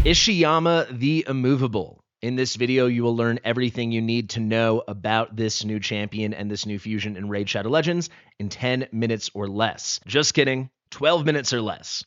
Ishiyama the Immovable. In this video, you will learn everything you need to know about this new champion and this new fusion in Raid Shadow Legends in 10 minutes or less. Just kidding, 12 minutes or less.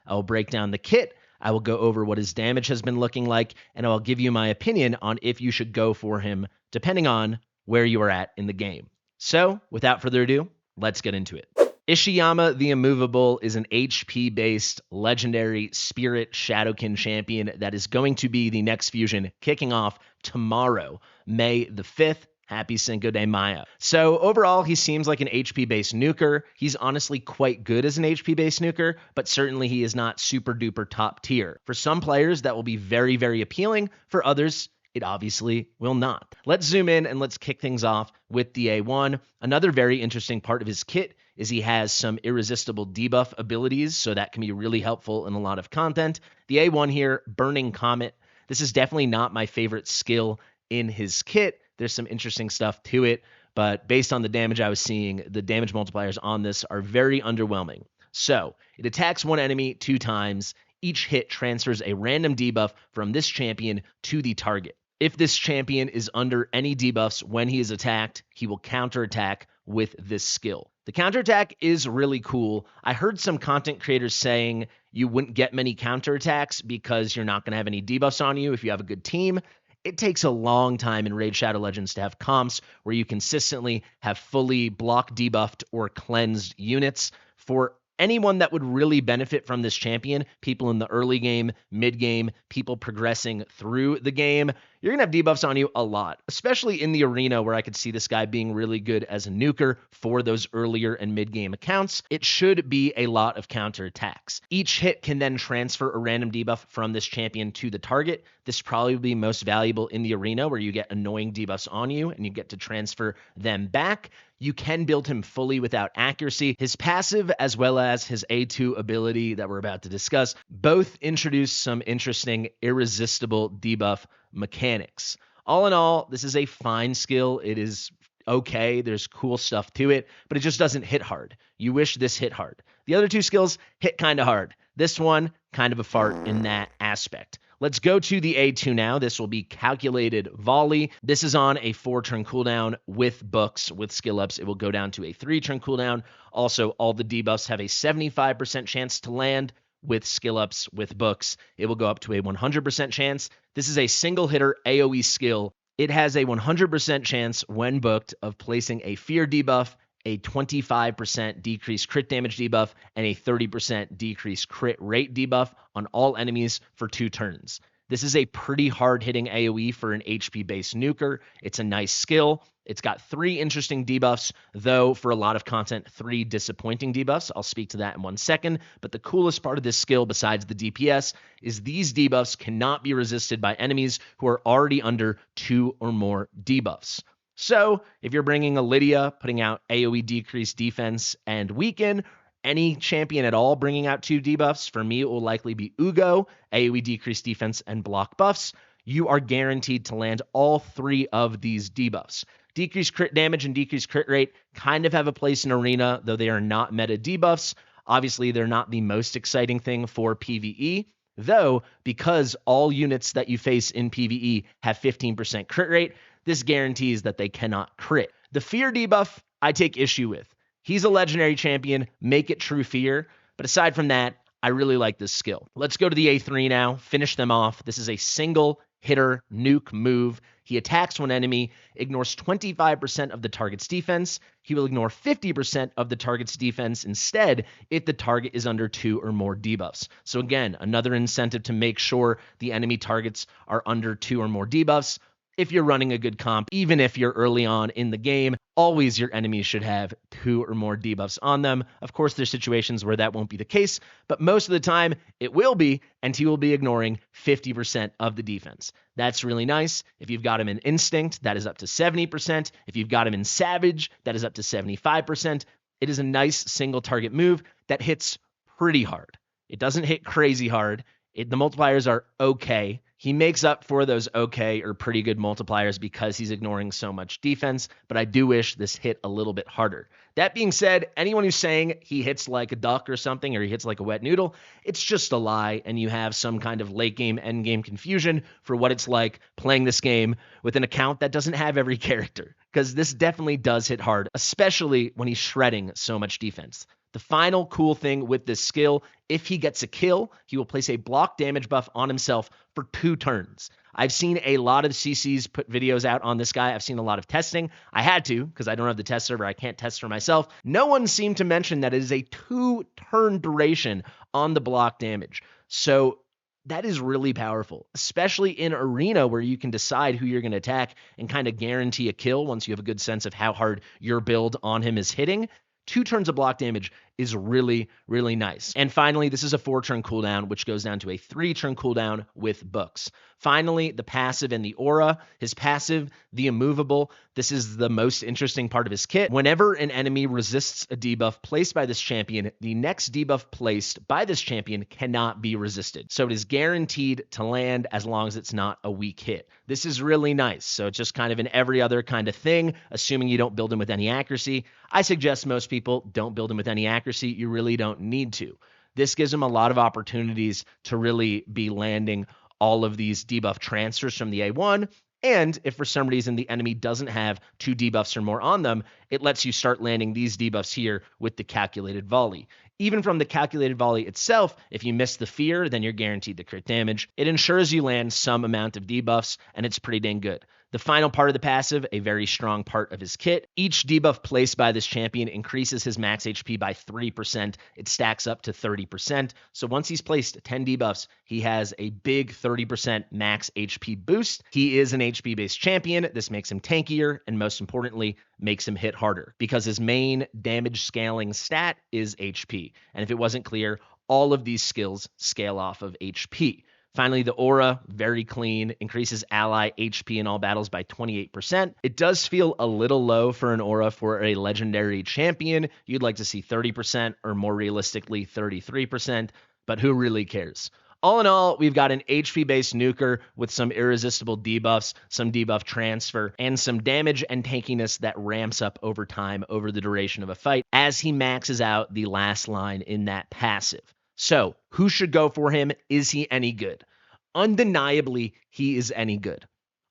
I will break down the kit, I will go over what his damage has been looking like, and I will give you my opinion on if you should go for him, depending on where you are at in the game. So, without further ado, let's get into it. Ishiyama the Immovable is an HP-based legendary Spirit Shadowkin champion that is going to be the next fusion kicking off tomorrow, May the 5th. Happy Cinco de Mayo. So overall, he seems like an HP-based nuker. He's honestly quite good as an HP-based nuker, but certainly he is not super duper top tier. For some players, that will be very, very appealing. For others, it obviously will not. Let's zoom in and let's kick things off with the A1. Another very interesting part of his kit is he has some irresistible debuff abilities, so that can be really helpful in a lot of content. The A1 here, Burning Comet. This is definitely not my favorite skill in his kit. There's some interesting stuff to it, but based on the damage I was seeing, the damage multipliers on this are very underwhelming. So, it attacks one enemy 2 times. Each hit transfers a random debuff from this champion to the target. If this champion is under any debuffs when he is attacked, he will counterattack with this skill. The counterattack is really cool. I heard some content creators saying you wouldn't get many counterattacks because you're not going to have any debuffs on you if you have a good team. It takes a long time in Raid Shadow Legends to have comps where you consistently have fully block debuffed or cleansed units. For anyone that would really benefit from this champion, people in the early game, mid game, people progressing through the game, you're going to have debuffs on you a lot, especially in the arena where I could see this guy being really good as a nuker for those earlier and mid game accounts. It should be a lot of counterattacks. Each hit can then transfer a random debuff from this champion to the target. This probably will be most valuable in the arena where you get annoying debuffs on you and you get to transfer them back. You can build him fully without accuracy. His passive as well as his A2 ability that we're about to discuss both introduce some interesting irresistible debuff mechanics. All in all, this is a fine skill. It is okay. There's cool stuff to it, but it just doesn't hit hard. You wish this hit hard. The other 2 skills hit kind of hard. This one, kind of a fart in that aspect. Let's go to the A2 now. This will be Calculated Volley. This is on a 4-turn cooldown with books. With skill ups, it will go down to a 3-turn cooldown. Also, all the debuffs have a 75% chance to land. With skill ups, with books, it will go up to a 100% chance. This is a single hitter AoE skill. It has a 100% chance when booked of placing a fear debuff, a 25% decreased crit damage debuff, and a 30% decreased crit rate debuff on all enemies for 2 turns. This is a pretty hard-hitting AoE for an HP-based nuker. It's a nice skill. It's got 3 interesting debuffs, though for a lot of content, 3 disappointing debuffs. I'll speak to that in 1 second. But the coolest part of this skill, besides the DPS, is these debuffs cannot be resisted by enemies who are already under 2 or more debuffs. So, if you're bringing a Lydia, putting out AoE decrease defense and weaken, any champion at all bringing out 2 debuffs, for me it will likely be Ugo, AoE decrease defense and block buffs, you are guaranteed to land all 3 of these debuffs. Decreased crit damage and decreased crit rate kind of have a place in Arena, though they are not meta debuffs. Obviously, they're not the most exciting thing for PvE, though because all units that you face in PvE have 15% crit rate, this guarantees that they cannot crit. The fear debuff, I take issue with. He's a legendary champion, make it true fear, but aside from that, I really like this skill. Let's go to the A3 now, finish them off. This is a single hitter nuke move. He attacks one enemy, ignores 25% of the target's defense. He will ignore 50% of the target's defense instead if the target is under 2 or more debuffs. So again, another incentive to make sure the enemy targets are under 2 or more debuffs. If you're running a good comp, even if you're early on in the game, always your enemies should have 2 or more debuffs on them. Of course, there's situations where that won't be the case, but most of the time it will be, and he will be ignoring 50% of the defense. That's really nice. If you've got him in Instinct, that is up to 70%. If you've got him in Savage, that is up to 75%. It is a nice single target move that hits pretty hard. It doesn't hit crazy hard. The multipliers are okay. He makes up for those okay or pretty good multipliers because he's ignoring so much defense, but I do wish this hit a little bit harder. That being said, anyone who's saying he hits like a duck or something, or he hits like a wet noodle, it's just a lie, and you have some kind of late game, end game confusion for what it's like playing this game with an account that doesn't have every character, because this definitely does hit hard, especially when he's shredding so much defense. The final cool thing with this skill, if he gets a kill, he will place a block damage buff on himself for 2 turns. I've seen a lot of CCs put videos out on this guy. I've seen a lot of testing. I had to because I don't have the test server. I can't test for myself. No one seemed to mention that it is a 2-turn duration on the block damage. So that is really powerful, especially in arena where you can decide who you're going to attack and kind of guarantee a kill once you have a good sense of how hard your build on him is hitting. 2 turns of block damage is really, really nice. And finally, this is a 4-turn cooldown, which goes down to a 3-turn cooldown with books. Finally, the passive and the aura. His passive, the Immovable. This is the most interesting part of his kit. Whenever an enemy resists a debuff placed by this champion, the next debuff placed by this champion cannot be resisted. So it is guaranteed to land as long as it's not a weak hit. This is really nice. So it's just kind of an every other kind of thing, assuming you don't build him with any accuracy. I suggest most people don't build him with any accuracy. You really don't need to. This gives him a lot of opportunities to really be landing all of these debuff transfers from the A1. And if for some reason the enemy doesn't have 2 debuffs or more on them, it lets you start landing these debuffs here with the calculated volley. Even from the calculated volley itself, if you miss the fear, then you're guaranteed the crit damage. It ensures you land some amount of debuffs, and it's pretty dang good. The final part of the passive, a very strong part of his kit. Each debuff placed by this champion increases his max HP by 3%. It stacks up to 30%. So once he's placed 10 debuffs, he has a big 30% max HP boost. He is an HP-based champion. This makes him tankier, and most importantly, makes him hit harder because his main damage scaling stat is HP. And if it wasn't clear, all of these skills scale off of HP. Finally, the aura, very clean, increases ally HP in all battles by 28%. It does feel a little low for an aura for a legendary champion. You'd like to see 30% or more realistically 33%, but who really cares? All in all, we've got an HP-based nuker with some irresistible debuffs, some debuff transfer, and some damage and tankiness that ramps up over time over the duration of a fight as he maxes out the last line in that passive. So, who should go for him? Is he any good? Undeniably, he is any good.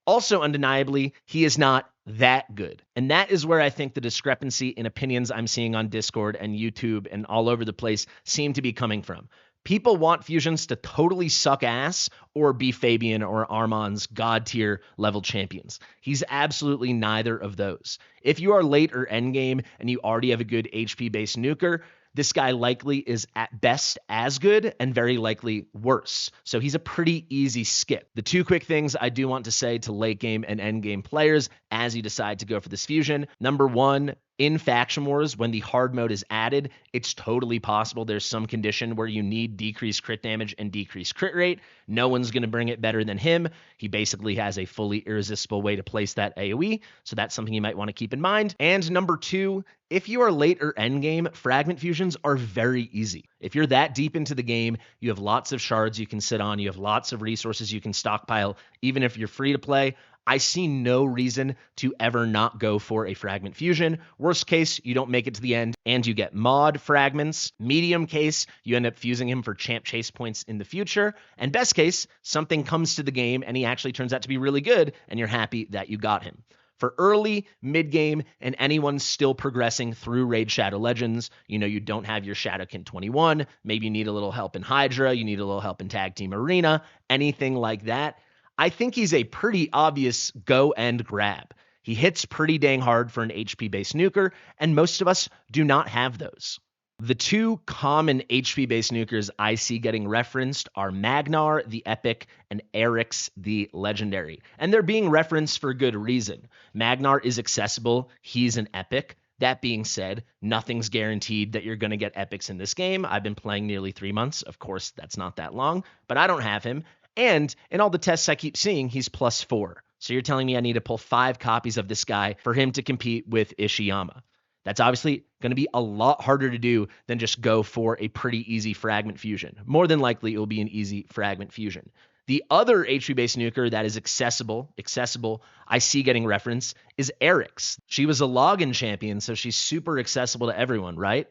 Also, undeniably, he is not that good. And that is where I think the discrepancy in opinions I'm seeing on Discord and YouTube and all over the place seem to be coming from. People want fusions to totally suck ass or be Fabian or Armand's god tier level champions. He's absolutely neither of those. If you are late or endgame and you already have a good HP-based nuker, this guy likely is at best as good and very likely worse. So he's a pretty easy skip. The 2 quick things I do want to say to late game and end game players as you decide to go for this fusion. Number 1, in Faction Wars, when the hard mode is added, it's totally possible there's some condition where you need decreased crit damage and decreased crit rate. No one's going to bring it better than him. He basically has a fully irresistible way to place that AoE, so that's something you might want to keep in mind. And number 2, if you are late or endgame, fragment fusions are very easy. If you're that deep into the game, you have lots of shards you can sit on, you have lots of resources you can stockpile, even if you're free to play. I see no reason to ever not go for a fragment fusion. Worst case, you don't make it to the end and you get mod fragments. Medium case, you end up fusing him for champ chase points in the future. And best case, something comes to the game and he actually turns out to be really good and you're happy that you got him. For early, mid-game, and anyone still progressing through Raid Shadow Legends, you don't have your Shadowkin 21, maybe you need a little help in Hydra, you need a little help in Tag Team Arena, anything like that, I think he's a pretty obvious go and grab. He hits pretty dang hard for an HP-based nuker, and most of us do not have those. The 2 common HP-based nukers I see getting referenced are Magnar, the Epic, and Eryx, the Legendary. And they're being referenced for good reason. Magnar is accessible. He's an Epic. That being said, nothing's guaranteed that you're going to get Epics in this game. I've been playing nearly 3 months. Of course, that's not that long, but I don't have him. And in all the tests I keep seeing, he's +4. So you're telling me I need to pull 5 copies of this guy for him to compete with Ishiyama. That's obviously going to be a lot harder to do than just go for a pretty easy fragment fusion. More than likely, it will be an easy fragment fusion. The other HP-based nuker that is accessible, I see getting reference, is Eric's. She was a login champion, so she's super accessible to everyone, right?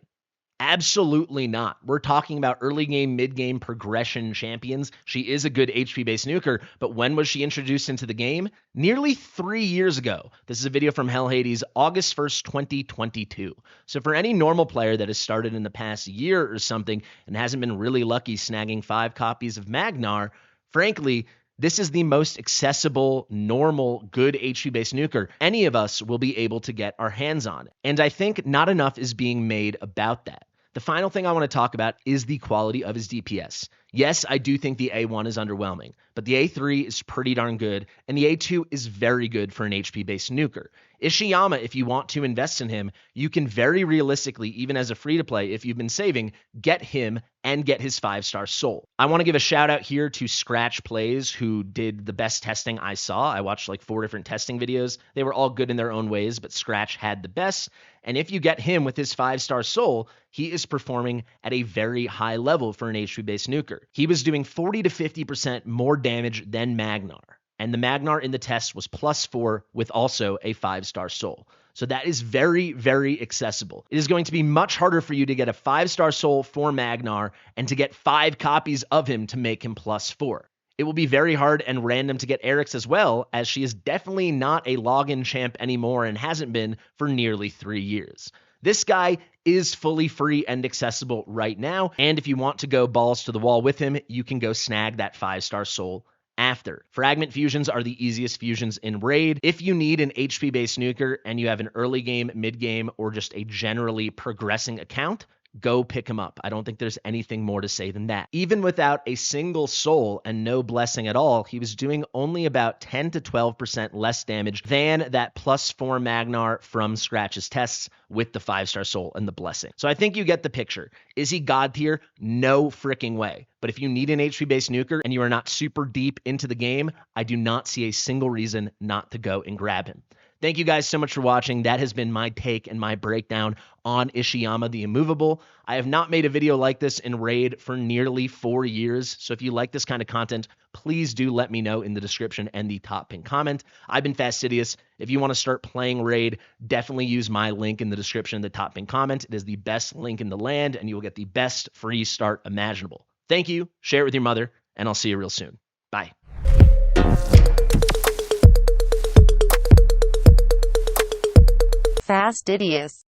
Absolutely not. We're talking about early game, mid game progression champions. She is a good HP based nuker, but when was she introduced into the game? Nearly 3 years ago. This is a video from Hell Hades, August 1st, 2022. So for any normal player that has started in the past year or something and hasn't been really lucky snagging 5 copies of Magnar, frankly, this is the most accessible, normal, good HP-based nuker any of us will be able to get our hands on. And I think not enough is being made about that. The final thing I want to talk about is the quality of his DPS. Yes, I do think the A1 is underwhelming, but the A3 is pretty darn good, and the A2 is very good for an HP-based nuker. Ishiyama, if you want to invest in him, you can very realistically, even as a free-to-play, if you've been saving, get him and get his 5-star soul. I want to give a shout out here to Scratch Plays, who did the best testing I saw. I watched like 4 different testing videos. They were all good in their own ways, but Scratch had the best. And if you get him with his 5-star soul, he is performing at a very high level for an HP-based nuker. He was doing 40 to 50% more damage than Magnar. And the Magnar in the test was +4 with also a 5-star soul. So that is very, very accessible. It is going to be much harder for you to get a 5-star soul for Magnar and to get 5 copies of him to make him +4. It will be very hard and random to get Eric's as well, as she is definitely not a login champ anymore and hasn't been for nearly 3 years. This guy is fully free and accessible right now, and if you want to go balls to the wall with him, you can go snag that 5-star soul after. Fragment fusions are the easiest fusions in Raid. If you need an HP-based nuker and you have an early game, mid game, or just a generally progressing account, go pick him up. I don't think there's anything more to say than that. Even without a single soul and no blessing at all, he was doing only about 10 to 12% less damage than that +4 Magnar from Scratch's tests with the 5-star soul and the blessing. So I think you get the picture. Is he god tier? No freaking way. But if you need an HP-based nuker and you are not super deep into the game, I do not see a single reason not to go and grab him. Thank you guys so much for watching. That has been my take and my breakdown on Ishiyama the Immovable. I have not made a video like this in Raid for nearly 4 years, so if you like this kind of content, please do let me know in the description and the top pinned comment. I've been Fastidious. If you want to start playing Raid, definitely use my link in the description and the top pinned comment. It is the best link in the land, and you will get the best free start imaginable. Thank you. Share it with your mother, and I'll see you real soon. Bye. Fastidious.